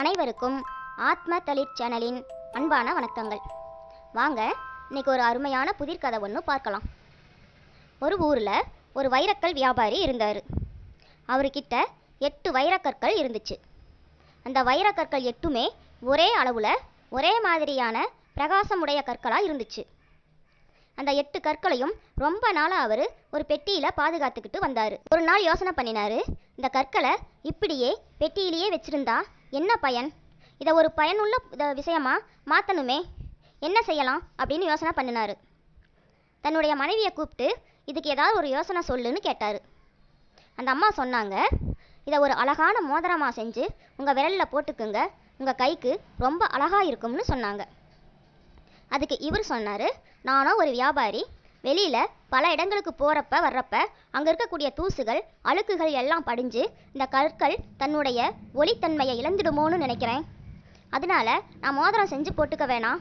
அனைவருக்கும் ஆத்ம தளிர் சேனலின் அன்பான வணக்கங்கள். வாங்க இன்னைக்கு ஒரு அருமையான புதிர்கதை ஒன்று பார்க்கலாம். ஒரு ஊரில் ஒரு வைரக்கல் வியாபாரி இருந்தார். அவர்கிட்ட 8 வைரக்கற்கள் இருந்துச்சு. அந்த வைரக்கற்கள் 8மே ஒரே அளவில் ஒரே மாதிரியான பிரகாசமுடைய கற்களாக இருந்துச்சு. அந்த 8 கற்களையும் ரொம்ப நாளாக அவர் ஒரு பெட்டியில் பாதுகாத்துக்கிட்டு வந்தார். ஒரு நாள் யோசனை பண்ணினார், இந்த கற்களை இப்படியே பெட்டியிலேயே வச்சுருந்தா என்ன பயன்? இதை ஒரு பயனுள்ள விஷயமா மாற்றணுமே, என்ன செய்யலாம் அப்படின்னு யோசனை பண்ணினார். தன்னுடைய மனைவியை கூப்பிட்டு இதுக்கு ஏதாவது ஒரு யோசனை சொல்லுன்னு கேட்டார். அந்த அம்மா சொன்னாங்க, இதை ஒரு அழகான மோதிரமாக செஞ்சு உங்கள் விரலில் போட்டுக்குங்க, உங்கள் கைக்கு ரொம்ப அழகாக இருக்கும்னு சொன்னாங்க. அதுக்கு இவர் சொன்னார், நானும் ஒரு வியாபாரி, வெளியில் பல இடங்களுக்கு போகிறப்ப வர்றப்ப அங்கே இருக்கக்கூடிய தூசுகள் அழுக்குகள் எல்லாம் படிஞ்சு இந்த கற்கள் தன்னுடைய ஒளித்தன்மையை இழந்துடுமோன்னு நினைக்கிறேன். அதனால நான் மோதிரம் செஞ்சு போட்டுக்க வேணாம்,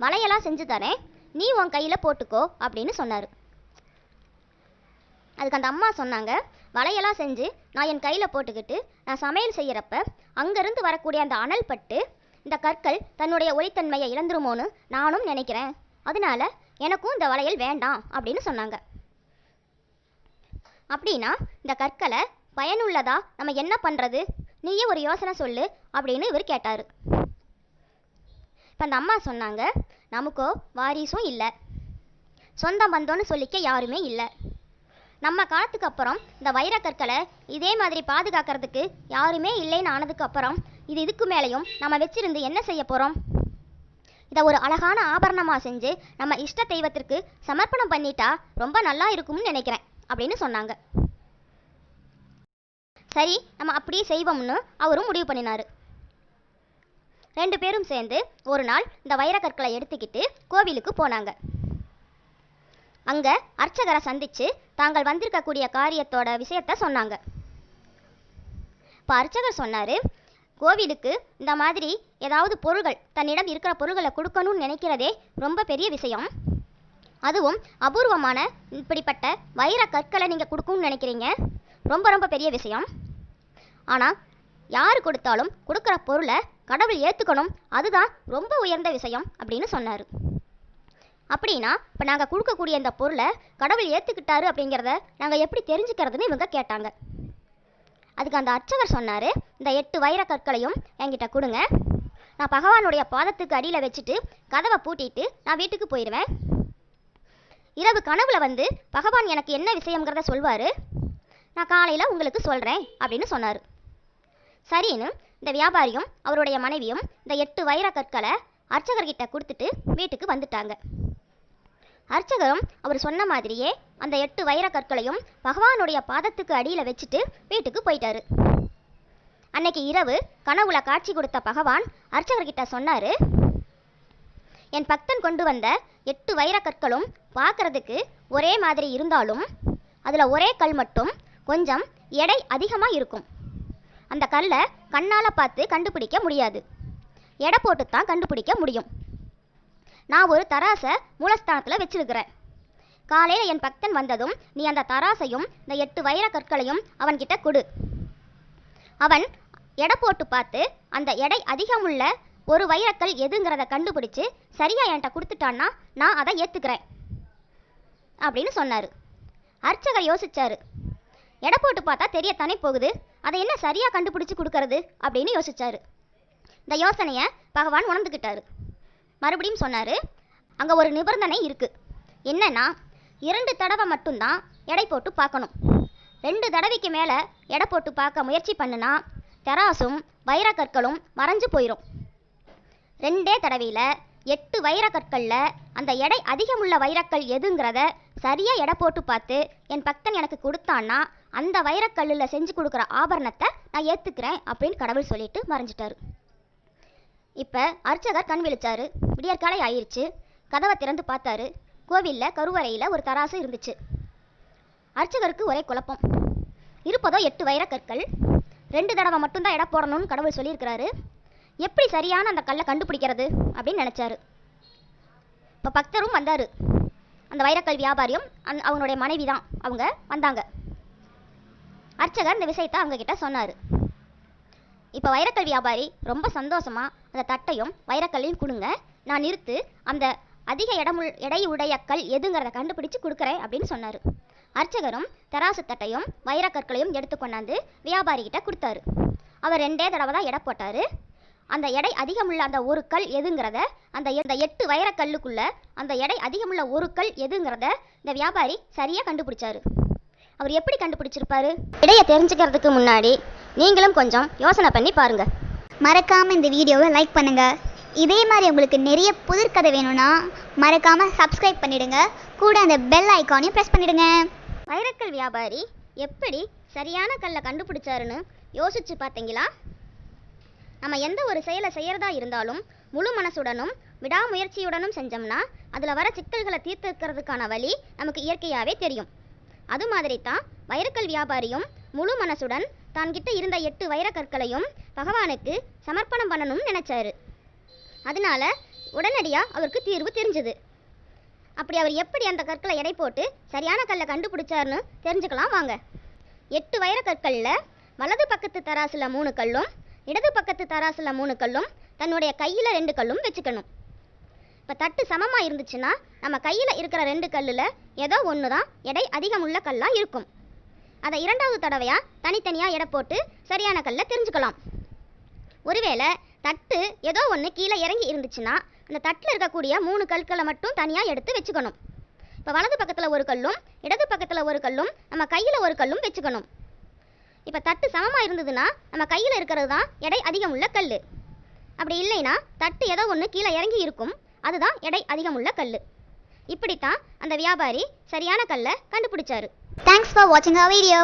வளையெல்லாம் செஞ்சு தரேன், நீ உன் கையில் போட்டுக்கோ அப்படின்னு சொன்னார். அதுக்கு அந்த அம்மா சொன்னாங்க, வளையெல்லாம் செஞ்சு நான் என் கையில் போட்டுக்கிட்டு நான் சமையல் செய்கிறப்ப அங்கேருந்து வரக்கூடிய அந்த அனல் பட்டு இந்த கற்கள் தன்னுடைய ஒளித்தன்மையை இழந்துருமோன்னு நானும் நினைக்கிறேன், அதனால எனக்கும் இந்த வளையல் வேண்டாம் அப்படின்னு சொன்னாங்க. அப்படின்னா இந்த கற்களை பயனுள்ளதா நம்ம என்ன பண்ணுறது, நீயே ஒரு யோசனை சொல்லு அப்படின்னு இவர் கேட்டார். இப்போ அந்த அம்மா சொன்னாங்க, நமக்கோ வாரிசும் இல்லை, சொந்த பந்தம்னு சொல்லிக்க யாருமே இல்லை, நம்ம காலத்துக்கு அப்புறம் இந்த வைரக்கற்களை இதே மாதிரி பாதுகாக்கிறதுக்கு யாருமே இல்லைன்னு ஆனதுக்கப்புறம் இதுக்கு மேலேயும் நம்ம வச்சிருந்து என்ன செய்ய போகிறோம்? இதை ஒரு அழகான ஆபரணமாக செஞ்சு நம்ம இஷ்ட தெய்வத்திற்கு சமர்ப்பணம் பண்ணிட்டா ரொம்ப நல்லா இருக்கும்னு நினைக்கிறேன் அப்படின்னு சொன்னாங்க. சரி, நம்ம அப்படியே செய்வோம்னு அவரும் முடிவு பண்ணினார். 2 பேரும் சேர்ந்து ஒரு நாள் இந்த வைரக்கற்களை எடுத்துக்கிட்டு கோவிலுக்கு போனாங்க. அங்கே அர்ச்சகரை சந்தித்து தாங்கள் வந்திருக்கக்கூடிய காரியத்தோட விஷயத்த சொன்னாங்க. இப்போ அர்ச்சகர் சொன்னார், கோவிலுக்கு இந்த மாதிரி ஏதாவது பொருள்கள் தன்னிடம் இருக்கிற பொருள்களை கொடுக்கணும்னு நினைக்கிறதே ரொம்ப பெரிய விஷயம். அதுவும் அபூர்வமான இப்படிப்பட்ட வைர கற்களை நீங்கள் கொடுக்கணும்னு நினைக்கிறீங்க, ரொம்ப ரொம்ப பெரிய விஷயம். ஆனால் யார் கொடுத்தாலும் கொடுக்குற பொருளை கடவுள் ஏற்றுக்கணும், அதுதான் ரொம்ப உயர்ந்த விஷயம் அப்படின்னு சொன்னார். அப்படின்னா இப்போ நாங்கள் கொடுக்கக்கூடிய இந்த பொருளை கடவுள் ஏற்றுக்கிட்டாரு அப்படிங்கிறத நாங்கள் எப்படி தெரிஞ்சுக்கிறதுன்னு இவங்க கேட்டாங்க. அதுக்கு அந்த அர்ச்சகர் சொன்னார், இந்த 8 வைர கற்களையும் என்கிட்ட கொடுங்க, நான் பகவானுடைய பாதத்துக்கு அடியில் வச்சுட்டு கதவை பூட்டிட்டு நான் வீட்டுக்கு போயிடுவேன். இரவு கனவுல வந்து பகவான் எனக்கு என்ன விஷயங்கிறத சொல்வார், நான் காலையில் உங்களுக்கு சொல்கிறேன் அப்படின்னு சொன்னார். சரின்னு இந்த வியாபாரியும் அவருடைய மனைவியும் இந்த 8 வைர கற்களை அர்ச்சகர்கிட்ட கொடுத்துட்டு வீட்டுக்கு வந்துட்டாங்க. அர்ச்சகரும் அவர் சொன்ன மாதிரியே அந்த 8 வைர கற்களையும் பகவானுடைய பாதத்துக்கு அடியில் வச்சுட்டு வீட்டுக்கு போயிட்டாரு. அன்னைக்கு இரவு கனவுல காட்சி கொடுத்த பகவான் அர்ச்சகர்கிட்ட சொன்னார், என் பக்தன் கொண்டு வந்த 8 வைர கற்களும் பார்க்கறதுக்கு ஒரே மாதிரி இருந்தாலும் அதில் ஒரே கல் மட்டும் கொஞ்சம் எடை அதிகமாக இருக்கும். அந்த கல்லை கண்ணால் பார்த்து கண்டுபிடிக்க முடியாது, எடை போட்டு தான் கண்டுபிடிக்க முடியும். நான் ஒரு தராசை மூலஸ்தானத்தில் வச்சிருக்கிறேன். காலையில் என் பக்தன் வந்ததும் நீ அந்த தராசையும் இந்த 8 வைர கற்களையும் அவன்கிட்ட கொடு. அவன் எடை போட்டு பார்த்து அந்த எடை அதிகமுள்ள ஒரு வைரக்கல் எதுங்கிறத கண்டுபிடிச்சு சரியாக என்கிட்ட கொடுத்துட்டான்னா நான் அதை ஏற்றுக்கிறேன் அப்படின்னு சொன்னார். அர்ச்சகர் யோசிச்சாரு, எடை போட்டு பார்த்தா தெரியத்தானே போகுது, அதை என்ன சரியாக கண்டுபிடிச்சு கொடுக்கறது அப்படின்னு யோசிச்சாரு. இந்த யோசனையை பகவான் உணர்ந்துக்கிட்டாரு. மறுபடியும் சொன்னார், அங்கே ஒரு நிபந்தனை இருக்குது, என்னன்னா 2 தடவை மட்டும்தான் எடை போட்டு பார்க்கணும். 2 தடவைக்கு மேலே எடை போட்டு பார்க்க முயற்சி பண்ணுனா தராசும் வைரக்கற்களும் மறைஞ்சு போயிடும். 2 தடவையில் 8 வைரக்கற்களில் அந்த எடை அதிகமுள்ள வைரக்கல் எதுங்கிறத சரியாக எடை போட்டு பார்த்து என் பக்தன் எனக்கு கொடுத்தான்னா அந்த வைரக்கல்லில் செஞ்சு கொடுக்குற ஆபரணத்தை நான் ஏற்றுக்கிறேன் அப்படின்னு கடவுள் சொல்லிட்டு மறைஞ்சிட்டாரு. இப்போ அர்ச்சகர் கண் விழிச்சாரு. விடியற்காலை ஆயிடுச்சு. கதவை திறந்து பார்த்தாரு. கோவிலில் கருவறையில் ஒரு தராசு இருந்துச்சு. அர்ச்சகருக்கு ஒரே குழப்பம். இருப்பதோ 8 வைர கற்கள், 2 தடவை மட்டும்தான் எடை போடணும்னு கடவுள் சொல்லியிருக்கிறாரு, எப்படி சரியான அந்த கல்லை கண்டுபிடிக்கிறது அப்படின்னு நினச்சாரு. இப்போ பக்தரும் வந்தார். அந்த வைரக்கல் வியாபாரியும் அவங்களுடைய மனைவி தான் அவங்க வந்தாங்க. அர்ச்சகர் இந்த விஷயத்தை அவங்க கிட்ட சொன்னார். இப்போ வைரக்கல் வியாபாரி ரொம்ப சந்தோஷமா அந்த தட்டையும் வைரக்கல்லையும் கொடுங்க, நான் நிறுத்து அந்த அதிக எடையுடைய கல் எதுங்கிறத கண்டுபிடிச்சு கொடுக்குறேன் அப்படின்னு சொன்னார். அர்ச்சகரும் தராசு தட்டையும் வைரக்கற்களையும் எடுத்து கொண்டாந்து வியாபாரிகிட்ட கொடுத்தாரு. அவர் 2 தடவை தான் எடை போட்டார். அந்த எடை அதிகமுள்ள அந்த ஒரு கல் எதுங்கிறத, அந்த 8 வைரக்கல்லுக்குள்ள அந்த எடை அதிகமுள்ள ஒரு கல் எதுங்கிறத இந்த வியாபாரி சரியாக கண்டுபிடிச்சாரு. அவர் எப்படி கண்டுபிடிச்சிருப்பாரு? எடையை தெரிஞ்சுக்கிறதுக்கு முன்னாடி நீங்களும் கொஞ்சம் யோசனை பண்ணி பாருங்க. மறக்காமல் இந்த வீடியோவை லைக் பண்ணுங்கள். இதே மாதிரி உங்களுக்கு நிறைய புதிர்கதை வேணும்னா மறக்காமல் சப்ஸ்கிரைப் பண்ணிடுங்க. கூட அந்த பெல் ஐக்கானையும் ப்ரெஸ் பண்ணிடுங்க. வைரக்கல் வியாபாரி எப்படி சரியான கல்லை கண்டுபிடிச்சாருன்னு யோசிச்சு பார்த்தீங்களா? நம்ம எந்த ஒரு செயலை செய்யறதா இருந்தாலும் முழு மனசுடனும் விடாமுயற்சியுடனும் செஞ்சோம்னா அதில் வர சிக்கல்களை தீர்த்துக்கிறதுக்கான வழி நமக்கு இயற்கையாகவே தெரியும். அது மாதிரி தான் வைரக்கல் வியாபாரியும் முழு மனசுடன் தான்கிட்ட இருந்த 8 வைரக்கற்களையும் பகவானுக்கு சமர்ப்பணம் பண்ணணும்னு நினைச்சாரு. அதனால உடனடியாக அவருக்கு தீர்வு தெரிஞ்சுது. அப்படி அவர் எப்படி அந்த கற்களை எடை போட்டு சரியான கல்லை கண்டுபிடிச்சாருன்னு தெரிஞ்சுக்கலாம் வாங்க. 8 வைரக்கற்களில் வலது பக்கத்து தராசில் 3 கல்லும் இடது பக்கத்து தராசில் 3 கல்லும் தன்னுடைய கையில் 2 கல்லும் வச்சுக்கணும். இப்போ தட்டு சமமாக இருந்துச்சுன்னா நம்ம கையில் இருக்கிற 2 கல்லில் ஏதோ ஒன்று தான் எடை அதிகமுள்ள கல்லாக இருக்கும். அதை 2வது தடவையாக தனித்தனியாக எடை போட்டு சரியான கல்லை தெரிஞ்சுக்கலாம். ஒருவேளை தட்டு ஏதோ ஒன்று கீழே இறங்கி இருந்துச்சுன்னா அந்த தட்டில் இருக்கக்கூடிய 3 கற்களை மட்டும் தனியாக எடுத்து வச்சுக்கணும். இப்போ வலது பக்கத்தில் ஒரு கல்லும் இடது பக்கத்தில் ஒரு கல்லும் நம்ம கையில் ஒரு கல்லும் வச்சுக்கணும். இப்போ தட்டு சமமாக இருந்ததுன்னா நம்ம கையில் இருக்கிறது தான் எடை அதிகமுள்ள கல். அப்படி இல்லைன்னா தட்டு ஏதோ ஒன்று கீழே இறங்கி இருக்கும், அதுதான் எடை அதிகமுள்ள கல். இப்படித்தான் அந்த வியாபாரி சரியான கல்லை கண்டுபிடிச்சாரு. தேங்க்ஸ் ஃபார் வாட்சிங் our வீடியோ.